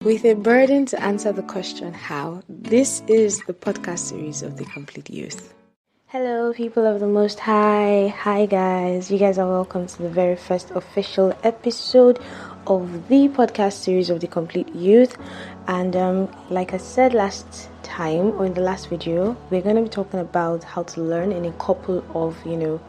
With a burden to answer the question how, this is the podcast series of the Complete Youth. Hello, people of the Most High. Hi, guys. You guys are welcome to the very first official episode of the podcast series of the Complete Youth. And like I said last time, or in the last video, we're going to be talking about how to learn in a couple of,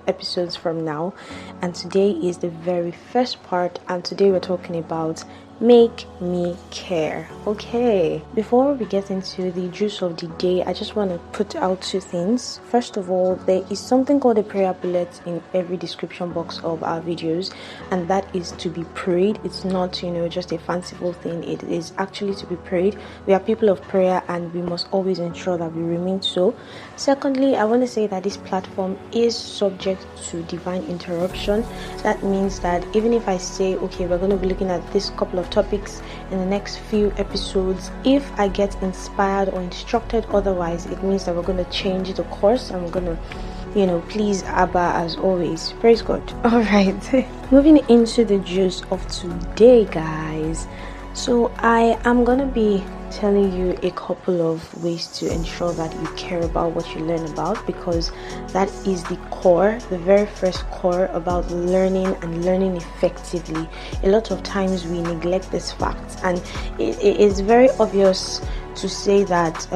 episodes from now. And today is the very first part. And today we're talking about make me care. Okay, before we get into the juice of the day, I just want to put out two things. First of all, there is something called a prayer bullet in every description box of our videos, and that is to be prayed. It's not just a fanciful thing. It is actually to be prayed. We are people of prayer and we must always ensure that we remain so. Secondly, I want to say that this platform is subject to divine interruption. That means that even if I say, okay, we're going to be looking at this couple of topics in the next few episodes, if I get inspired or instructed otherwise, it means that we're going to change the course and we're going to please Abba as always. Praise God. All right. Moving into the juice of today, guys. So I am going to be telling you a couple of ways to ensure that you care about what you learn about, because that is the core, the very first core about learning and learning effectively. A lot of times we neglect this fact, and it is very obvious to say that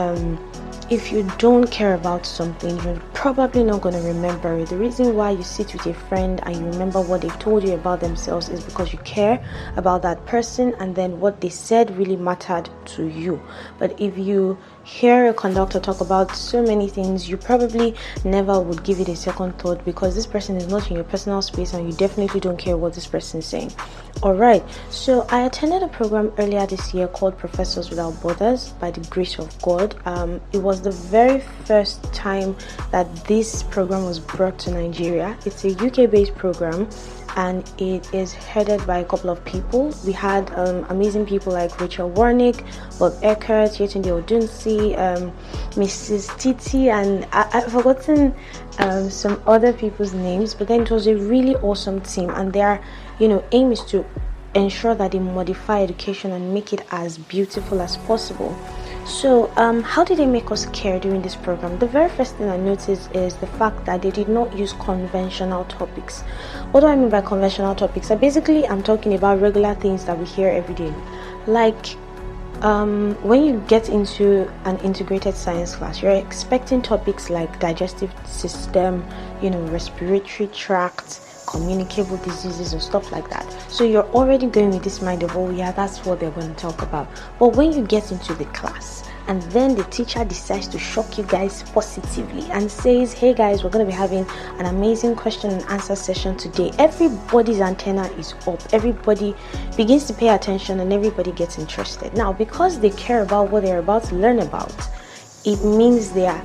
if you don't care about something, you're probably not going to remember it. The reason why you sit with a friend and you remember what they've told you about themselves is because you care about that person, and then what they said really mattered to you. But if you hear a conductor talk about so many things, you probably never would give it a second thought, because this person is not in your personal space and you definitely don't care what this person is saying. Alright, so I attended a program earlier this year called Professors Without Borders by the grace of God. It was the very first time that this program was brought to Nigeria. It's a UK based program and it is headed by a couple of people. We had amazing people like Rachel Warnick, Bob Eckert, Yetunde Odunsi, Mrs. Titi, and I've forgotten some other people's names, but then it was a really awesome team, and their aim is to ensure that they modify education and make it as beautiful as possible. So how did they make us care during this program? The very first thing I noticed is the fact that they did not use conventional topics. What do I mean by conventional topics? I'm talking about regular things that we hear every day. Like when you get into an integrated science class, you're expecting topics like digestive system, respiratory tract, communicable diseases and stuff like that. So you're already going with this mind of, oh yeah, that's what they're going to talk about. But when you get into the class and then the teacher decides to shock you guys positively and says, hey guys, we're going to be having an amazing question and answer session today, everybody's antenna is up, everybody begins to pay attention and everybody gets interested. Now, because they care about what they're about to learn about, it means they are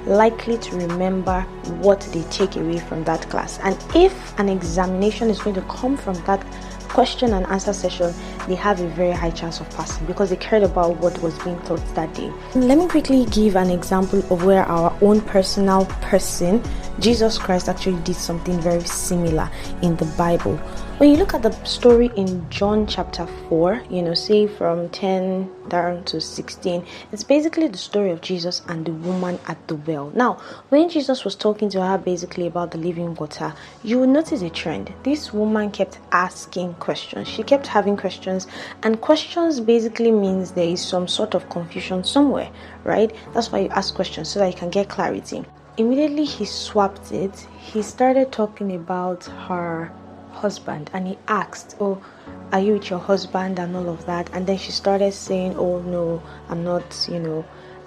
likely to remember what they take away from that class. And if an examination is going to come from that question and answer session, they have a very high chance of passing because they cared about what was being taught that day. Let me quickly give an example of where our own personal person, Jesus Christ, actually did something very similar in the Bible. When you look at the story in John chapter 4, say from 10 down to 16, it's basically the story of Jesus and the woman at the well. Now, when Jesus was talking to her basically about the living water, you will notice a trend. This woman kept asking questions. She kept having questions, and questions basically means there is some sort of confusion somewhere, right? That's why you ask questions, so that you can get clarity. Immediately he swapped it. He started talking about her husband, and he asked, oh, are you with your husband and all of that? And then she started saying, oh no, I'm not,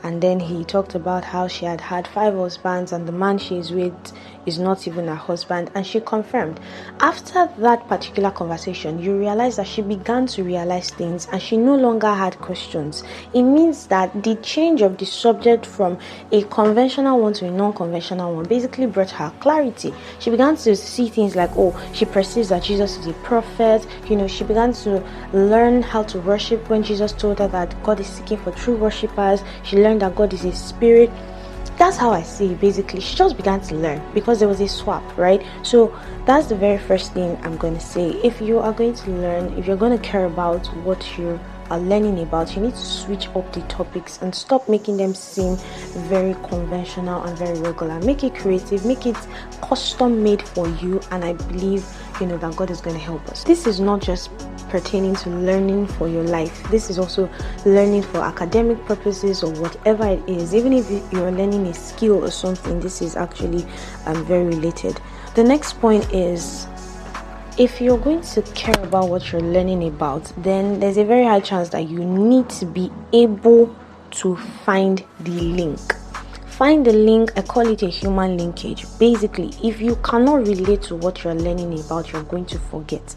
and then he talked about how she had 5 husbands and the man she is with is not even her husband, and she confirmed. After that particular conversation, you realize that she began to realize things and she no longer had questions. It means that the change of the subject from a conventional one to a non-conventional one basically brought her clarity. She began to see things like, oh, she perceives that Jesus is a prophet. She began to learn how to worship when Jesus told her that God is seeking for true worshippers. She learned that God is a spirit. That's how I see it. Basically, she just began to learn because there was a swap, right? So That's the very first thing I'm going to say. If you are going to learn, if you're going to care about what you are learning about, you need to switch up the topics and stop making them seem very conventional and very regular. Make it creative, make it custom made for you, and I believe that God is going to help us. This is not just pertaining to learning for your life. This is also learning for academic purposes or whatever it is. Even if you're learning a skill or something, this is actually very related. The next point is, if you're going to care about what you're learning about, then there's a very high chance that you need to be able to find the link. Find the link. I call it a human linkage. Basically, if you cannot relate to what you're learning about, you're going to forget.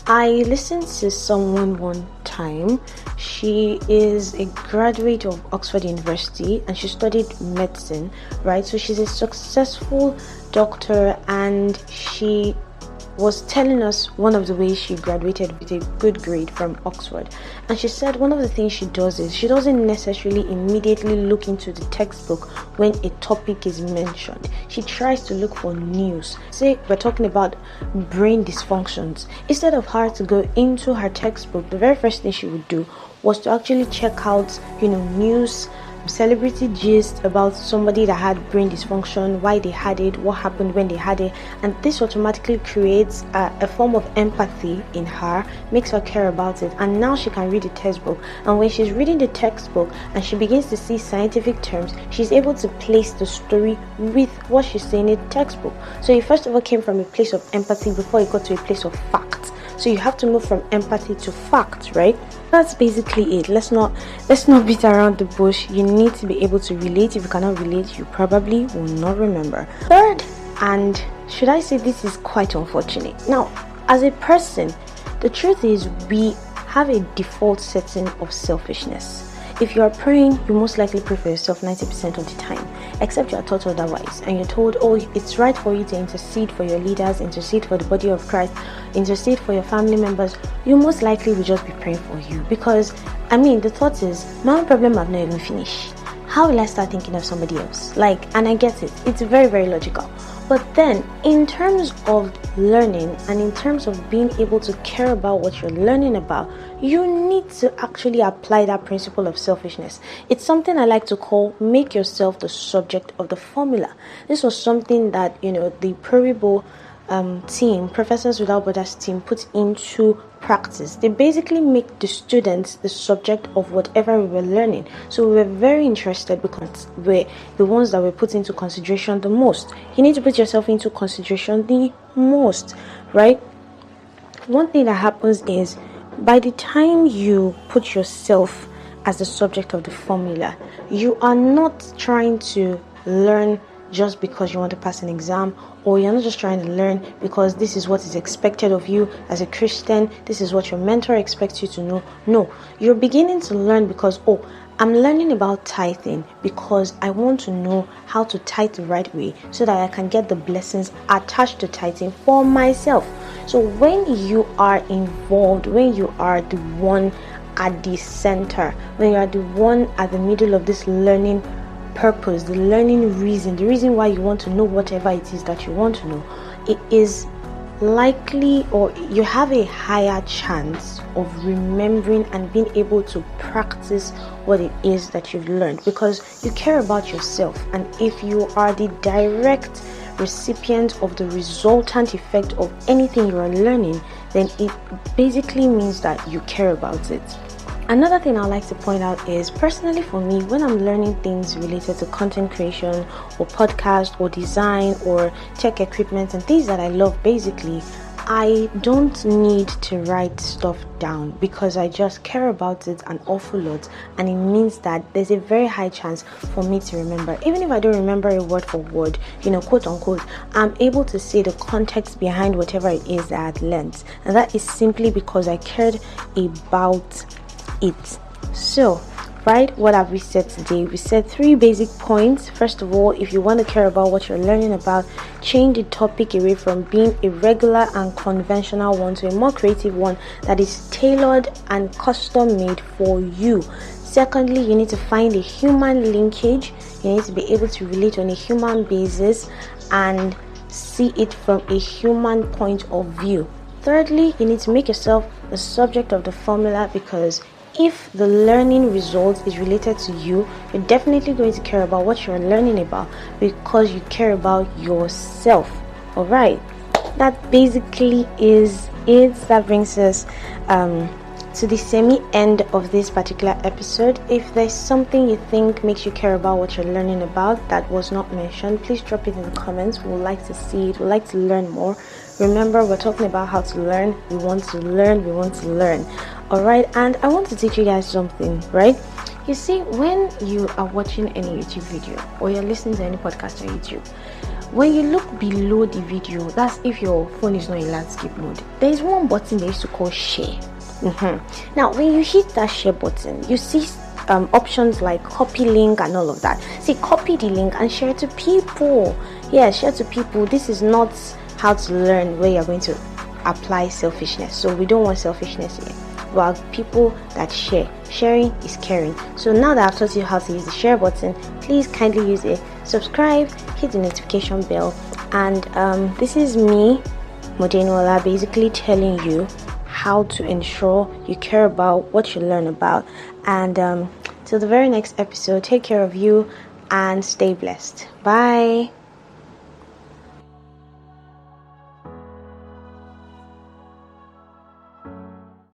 I listened to someone one time. She is a graduate of Oxford University and she studied medicine, right? So she's a successful doctor, and she was telling us one of the ways she graduated with a good grade from Oxford. And she said one of the things she does is she doesn't necessarily immediately look into the textbook when a topic is mentioned. She tries to look for news. Say we're talking about brain dysfunctions. Instead of her to go into her textbook, the very first thing she would do was to actually check out, news, celebrity gist about somebody that had brain dysfunction, why they had it, what happened when they had it, and this automatically creates a form of empathy in her, makes her care about it, and now she can read the textbook. And when she's reading the textbook and she begins to see scientific terms, she's able to place the story with what she's saying in the textbook. So you first of all came from a place of empathy before you got to a place of fact. So you have to move from empathy to fact, right? That's basically it. Let's not beat around the bush. You need to be able to relate. If you cannot relate, you probably will not remember. Third, and should I say this is quite unfortunate. Now, as a person, the truth is we have a default setting of selfishness. If you are praying, you most likely pray for yourself 90% of the time, except you are taught otherwise, and you're told, it's right for you to intercede for your leaders, intercede for the body of Christ, intercede for your family members. You most likely will just be praying for you, because the thought is, my own problem have not even finished. How will I start thinking of somebody else? And I get it. It's very, very logical. But then, in terms of learning and in terms of being able to care about what you're learning about, you need to actually apply that principle of selfishness. It's something I like to call make yourself the subject of the formula. This was something that, the PROWIBO team, Professors Without Borders team, put into practice. They basically make the students the subject of whatever we were learning. So we were very interested because we're the ones that were put into consideration the most. You need to put yourself into consideration the most, right? One thing that happens is by the time you put yourself as the subject of the formula, you are not trying to learn just because you want to pass an exam, or you're not just trying to learn because this is what is expected of you as a Christian, this is what your mentor expects you to know. No, you're beginning to learn because, I'm learning about tithing because I want to know how to tithe the right way so that I can get the blessings attached to tithing for myself. So when you are involved, when you are the one at the center, when you are the one at the middle of this learning purpose, the learning reason, the reason why you want to know whatever it is that you want to know, it is likely, or you have a higher chance of remembering and being able to practice what it is that you've learned, because you care about yourself. And if you are the direct recipient of the resultant effect of anything you are learning, then it basically means that you care about it. Another thing I like to point out is, personally for me, when I'm learning things related to content creation or podcast or design or tech equipment and things that I love, basically, I don't need to write stuff down because I just care about it an awful lot, and it means that there's a very high chance for me to remember. Even if I don't remember it word for word, quote unquote, I'm able to see the context behind whatever it is that I had learned, and that is simply because I cared about it. So, right, what have we said today? We said 3 basic points. First of all, if you want to care about what you're learning about, change the topic away from being a regular and conventional one to a more creative one that is tailored and custom made for you. Secondly, you need to find a human linkage. You need to be able to relate on a human basis and see it from a human point of view. Thirdly, you need to make yourself the subject of the formula, because if the learning result is related to you, you're definitely going to care about what you're learning about because you care about yourself. All right, that basically is it. That brings us to the semi-end of this particular episode. If there's something you think makes you care about what you're learning about that was not mentioned, please drop it in the comments. We would like to see it. We'd like to learn more. Remember, we're talking about how to learn. We want to learn. All right, and I want to teach you guys something, right? You see, when you are watching any YouTube video or you're listening to any podcast on YouTube, when you look below the video, that's if your phone is not in landscape mode, there is one button they used to call share. Now when you hit that share button, you see options like copy link and all of that. See, copy the link and share to people. Yeah, share to people. This is not how to learn where you're going to apply selfishness. So we don't want selfishness here. Well, people that share. Sharing is caring. So now that I've taught you how to use the share button, please kindly use it. Subscribe, hit the notification bell, and this is me, Modenuola, basically telling you how to ensure you care about what you learn about. And till the very next episode, take care of you and stay blessed. Bye.